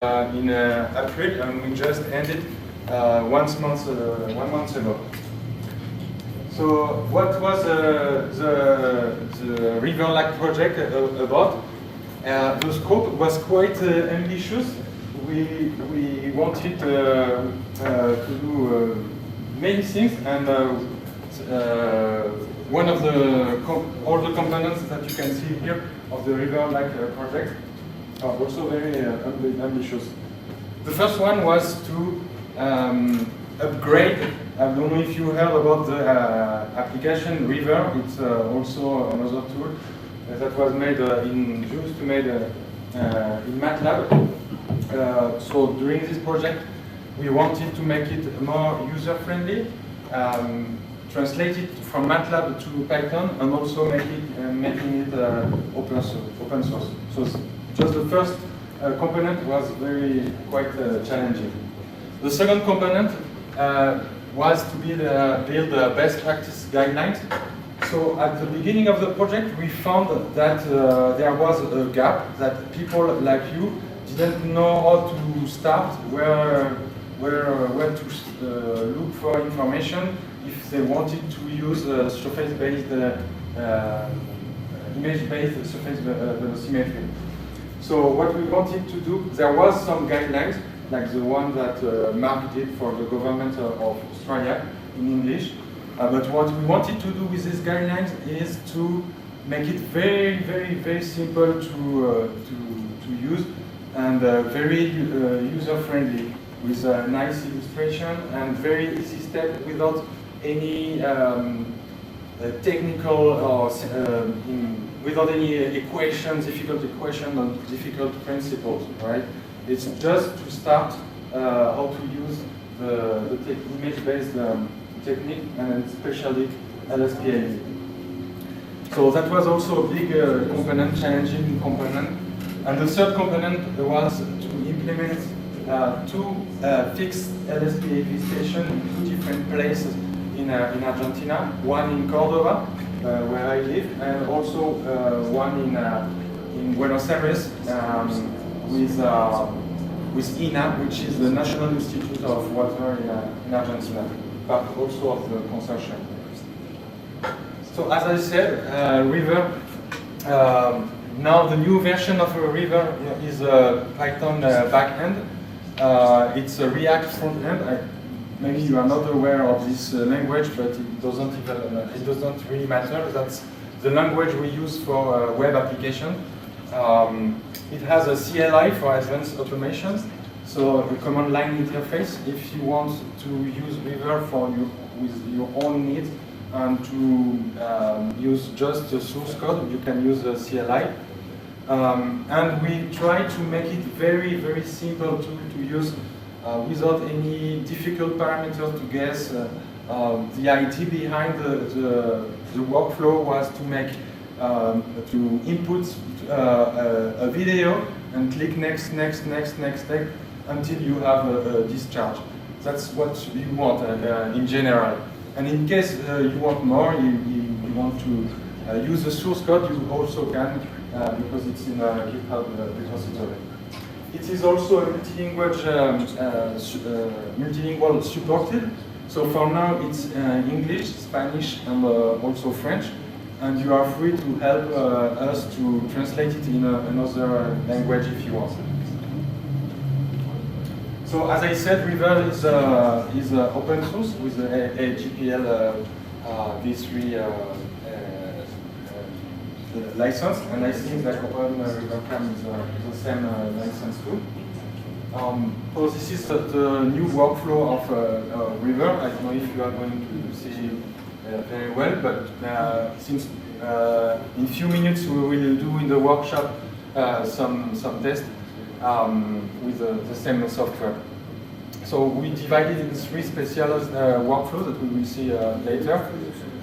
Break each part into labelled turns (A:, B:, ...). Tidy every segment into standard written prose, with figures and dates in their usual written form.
A: in April, and we just ended 1 month ago. So what was the RIVER-LAC project about? The scope was quite ambitious. We wanted to do many things, and one of all the components that you can see here of the RIVER-LAC project are also very ambitious. The first one was to upgrade. I don't know if you heard about the application River. It's also another tool that was made used to made in MATLAB. So during this project, we wanted to make it more user-friendly, translate it from MATLAB to Python, and also making it open source. So just the first component was quite challenging. The second component was to build best practice guidelines. So at the beginning of the project, we found that there was a gap, that people like you didn't know how to start, where to look for information if they wanted to use surface-based, image-based surface velocimetry. So what we wanted to do, there was some guidelines, like the one that Mark did for the government of Australia in English. But what we wanted to do with these guidelines is to make it very simple to use, and very user-friendly, with a nice illustration and very easy step without any technical or without any equations, difficult equations or difficult principles, right? It's just to start how to use the image-based technique, and especially LSPA. So that was also a big component, challenging component. And the third component was to implement two fixed LSPAV stations in 2 different places in Argentina. One in Córdoba, where I live, and also one in Buenos Aires with INA, which is the National Institute of Water in Argentina, part also of the consortium. So as I said, River, now the new version of River is a Python backend. It's a React front end. Maybe you are not aware of this language, but it doesn't really matter. That's the language we use for web application. It has a CLI for advanced automation, so a command line interface. If you want to use River with your own needs and to use just the source code, you can use the CLI. And we try to make it very simple to use, without any difficult parameters to guess. The idea behind the workflow was to make to input a video and click next until you have a discharge. That's what you want in general. And in case you want more, you want to use the source code, you also can, because it's in GitHub repository. It is also a multilingual supported. So for now it's English, Spanish, and also French. And you are free to help us to translate it in another language if you want. So as I said, River is open source with a GPL v3 license, and I think that OpenRiverCam is the same license too. So this is the new workflow of River. I don't know if you are going to see very well, but since in few minutes we will do in the workshop some tests with the same software. So we divided in 3 specialized workflows that we will see later.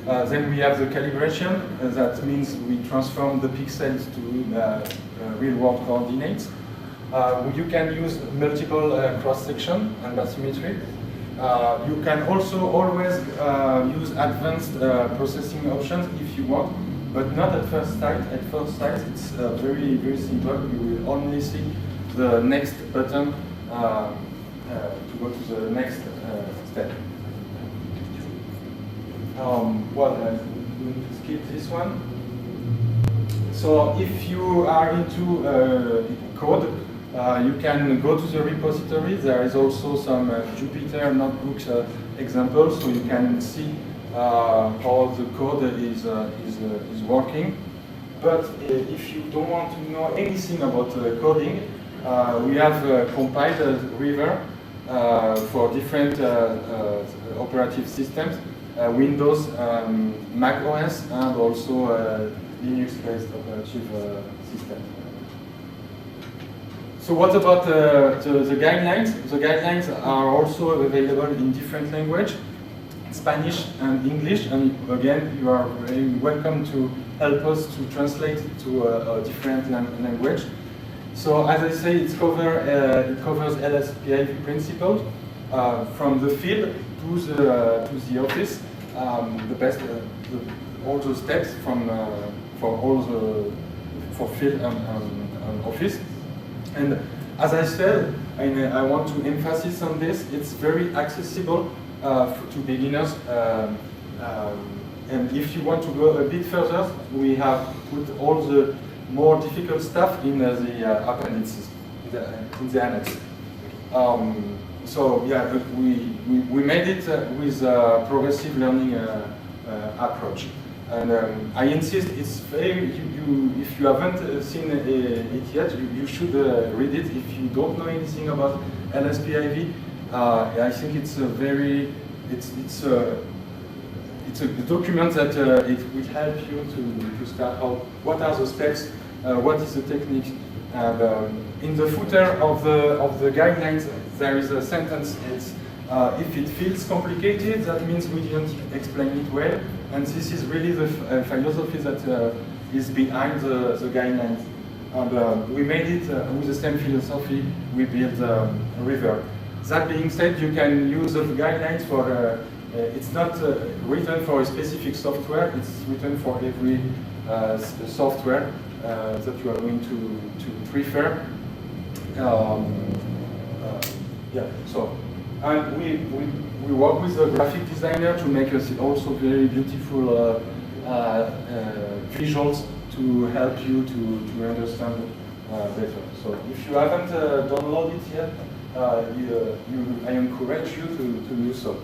A: Then we have the calibration. That means we transform the pixels to real-world coordinates. You can use multiple cross-section and bathymetry. You can also always use advanced processing options if you want, but not at first sight. At first sight, it's very simple. You will only see the next button to go to the next step. Well, we need to skip this one. So if you are into code, you can go to the repository. There is also some Jupyter notebooks examples, so you can see how the code is working. But if you don't want to know anything about coding, we have compiled River for different operative systems, Windows, Mac OS, and also Linux-based operative system. So what about the guidelines? The guidelines are also available in different languages, Spanish and English, and again, you are very welcome to help us to translate it to a different language. So as I say, it covers LSPIV principles from the field to the office, all the steps for field and office. And as I said, I want to emphasize on this, it's very accessible to beginners. And if you want to go a bit further, we have put all the more difficult stuff in the appendices, in the annex. So yeah, we made it with a progressive learning approach. And I insist, it's very, if you haven't seen it yet, you should read it. If you don't know anything about LSPIV, I think it's a very, it's a document that it will help you to start out. What are the steps? What is the technique? And in the footer of the guidelines, there is a sentence. It's if it feels complicated, that means we didn't explain it well. And this is really the philosophy that is behind the guidelines. And we made it with the same philosophy we built River. That being said, you can use the guidelines for, it's not written for a specific software, it's written for every software that you are going to prefer. Yeah, so, and we work with a graphic designer to make us also very beautiful visuals to help you to understand better. So if you haven't downloaded it yet, I encourage you to do so.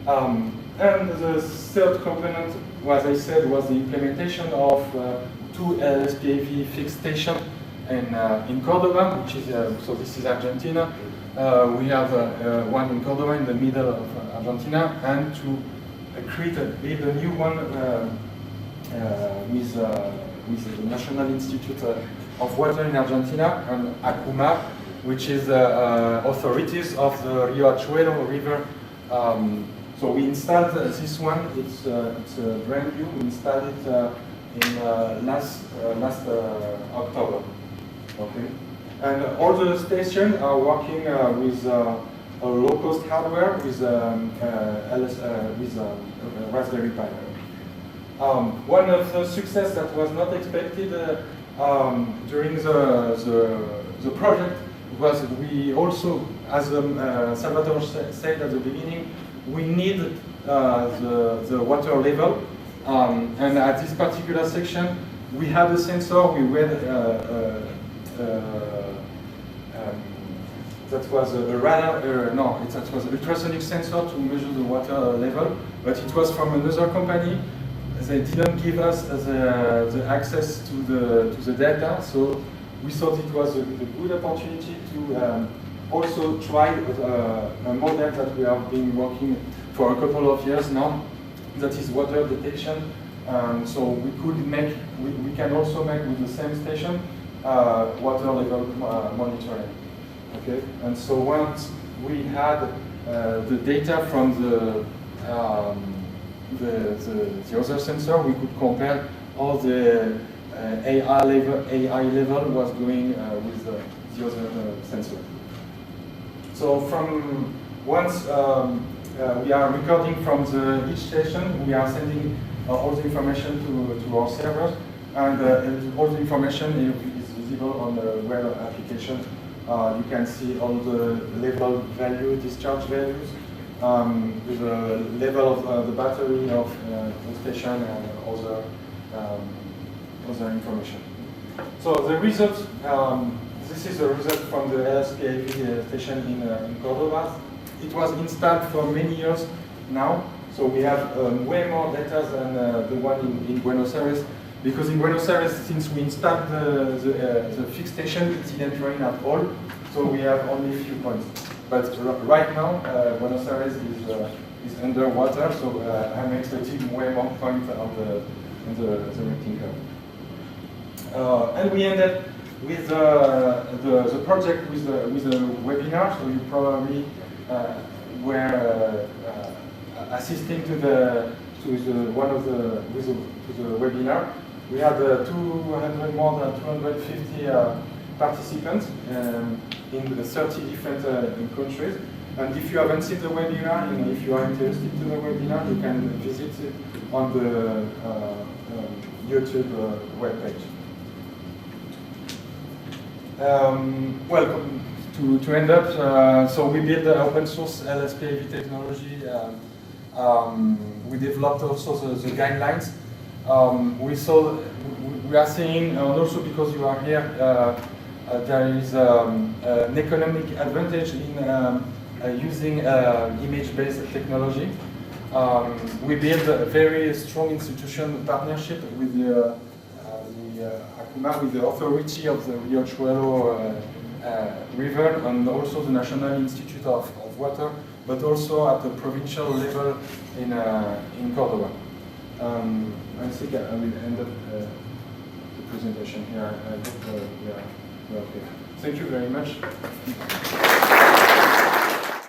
A: And the third component, as I said, was the implementation of 2 LSPIV fixed stations in Cordoba, which is, so this is Argentina. We have one in Cordoba in the middle of Argentina, and to build a new one with the National Institute of Water in Argentina and ACUMA, which is authorities of the Riachuelo River. So we installed this one. It's brand new. We installed it in last October. Okay. And all the stations are working with low-cost hardware with Raspberry Pi. One of the success that was not expected during the project was we also, as Salvatore said at the beginning, we need the water level. And at this particular section, we had a sensor. We had that was a radar, that was an ultrasonic sensor to measure the water level, but it was from another company. They didn't give us the access to the data, so we thought it was a good opportunity to also try a model that we have been working for a couple of years now, that is water detection. So we can also make with the same station water level monitoring. Okay, and so once we had the data from the other sensor, we could compare all the AI level was going with the other sensor. So from once we are recording from each station, we are sending all the information to our servers, and all the information is visible on the web application. You can see all the level value, discharge values, with the level of the battery of the station and other information. So the result, this is the result from the LSPAV station in Córdoba. It was installed for many years now, so we have way more data than the one in Buenos Aires. Because in Buenos Aires, since we installed the fixed station, it didn't rain at all, so we have only a few points. But right now, Buenos Aires is underwater, so I'm expecting way more points on the rating curve. And we ended with the project with a webinar, so you probably were assisting to the webinar. We had more than 250 participants in 30 different countries. And if you haven't seen the webinar, and if you are interested in the webinar, you can visit it on the YouTube webpage. Well, to end up, so we built the open source LSPAV technology. We developed also the guidelines. We are seeing, and also because you are here, there is an economic advantage in using image-based technology. We built a very strong institution partnership with the ACUMA, with the authority of the Riachuelo River, and also the National Institute of Water, but also at the provincial level in Córdoba. I think I will end up the presentation here. I hope we are okay. Thank you very much.